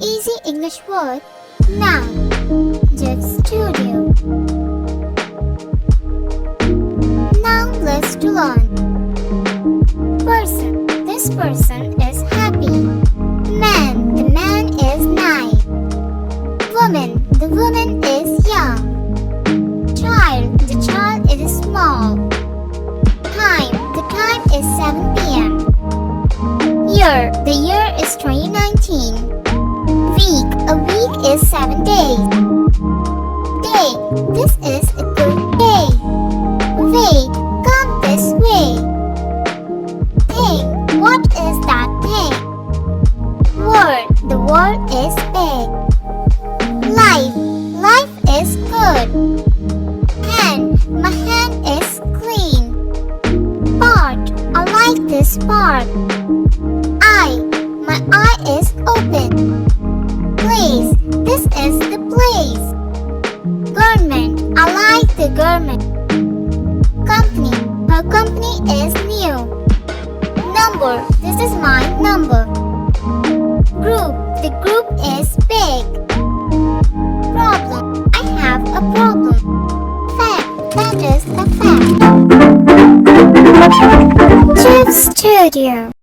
easy English word, noun. Jeff Studio. Noun lives to learn. Person. This person is happy. Man. The man is nice. Woman. The woman is young. Child. The child is small. Time. The time is 7 p.m. Year. The year is 2019. Week. A week is 7 days. Day. This is a good day. Wait. Come this way. Thing. What is that thing? Word. The word is big. Life. Life is good. Hand. My hand is clean. Part. I like this part. Eye. My eye is open. Place. This is the place. Garment. I like the garment. Company. Her company is new. Number. This is my number. Group. The group is big. Problem. I have a problem. Fact. That is a fact. Jeff Studio.